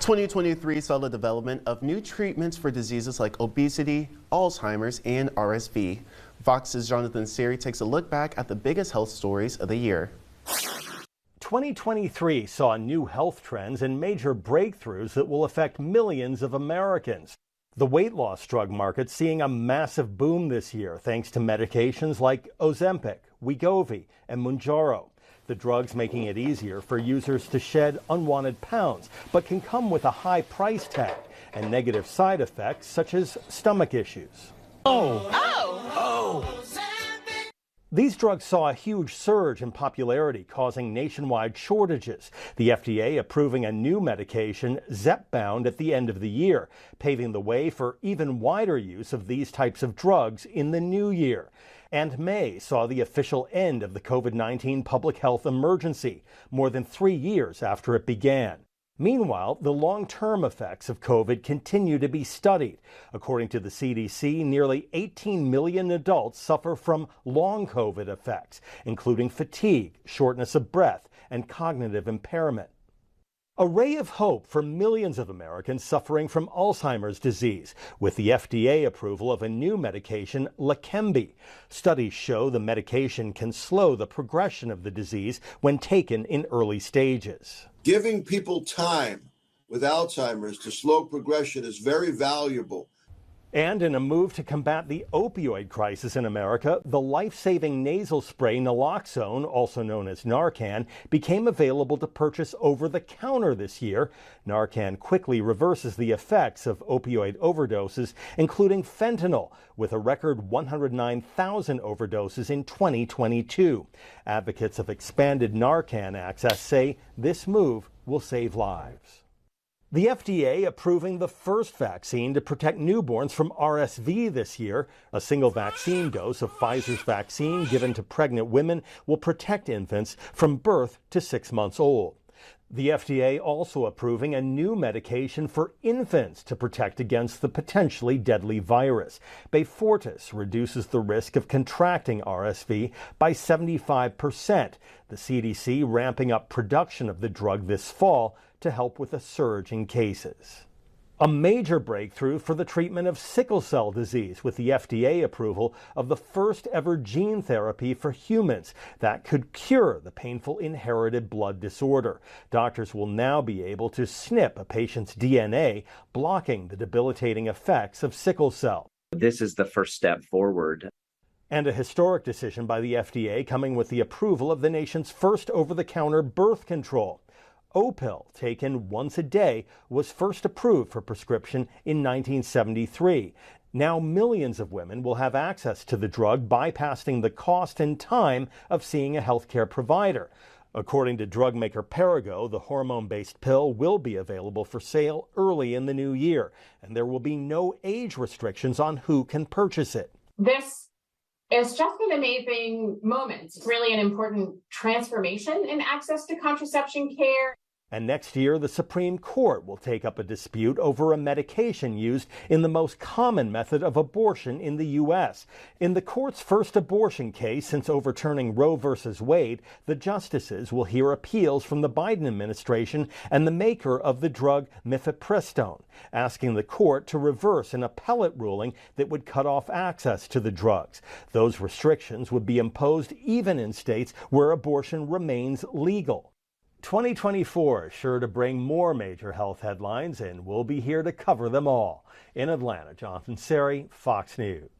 2023 saw the development of new treatments for diseases like obesity, Alzheimer's, and RSV. Fox's Jonathan Seri takes a look back at the biggest health stories of the year. 2023 saw new health trends and major breakthroughs that will affect millions of Americans. The weight loss drug market seeing a massive boom this year thanks to medications like Ozempic, Wegovy, and Mounjaro. The drugs making it easier for users to shed unwanted pounds, but can come with a high price tag and negative side effects such as stomach issues. These drugs saw a huge surge in popularity, causing nationwide shortages. The FDA approving a new medication, Zepbound, at the end of the year, paving the way for even wider use of these types of drugs in the new year. And May saw the official end of the COVID-19 public health emergency, more than 3 years after it began. Meanwhile, the long-term effects of COVID continue to be studied. According to the CDC, nearly 18 million adults suffer from long COVID effects, including fatigue, shortness of breath, and cognitive impairment. A ray of hope for millions of Americans suffering from Alzheimer's disease, with the FDA approval of a new medication, Leqembi. Studies show the medication can slow the progression of the disease when taken in early stages. Giving people time with Alzheimer's to slow progression is very valuable. And in a move to combat the opioid crisis in America, the life-saving nasal spray naloxone, also known as Narcan, became available to purchase over the counter this year. Narcan quickly reverses the effects of opioid overdoses, including fentanyl, with a record 109,000 overdoses in 2022. Advocates of expanded Narcan access say this move will save lives. The FDA approving the first vaccine to protect newborns from RSV this year. A single vaccine dose of Pfizer's vaccine given to pregnant women will protect infants from birth to 6 months old. The FDA also approving a new medication for infants to protect against the potentially deadly virus. Beyfortus reduces the risk of contracting RSV by 75%. The CDC ramping up production of the drug this fall to help with a surge in cases. A major breakthrough for the treatment of sickle cell disease with the FDA approval of the first ever gene therapy for humans that could cure the painful inherited blood disorder. Doctors will now be able to snip a patient's DNA, blocking the debilitating effects of sickle cell. This is the first step forward. And a historic decision by the FDA coming with the approval of the nation's first over-the-counter birth control. Opill, taken once a day, was first approved for prescription in 1973. Now millions of women will have access to the drug, bypassing the cost and time of seeing a healthcare provider. According to drug maker Perrigo, the hormone-based pill will be available for sale early in the new year, and there will be no age restrictions on who can purchase it. It's just an amazing moment. It's really an important transformation in access to contraception care. And next year, the Supreme Court will take up a dispute over a medication used in the most common method of abortion in the U.S. In the court's first abortion case since overturning Roe v. Wade, the justices will hear appeals from the Biden administration and the maker of the drug mifepristone, asking the court to reverse an appellate ruling that would cut off access to the drugs. Those restrictions would be imposed even in states where abortion remains legal. 2024 is sure to bring more major health headlines, and we'll be here to cover them all. In Atlanta, Jonathan Seri, Fox News.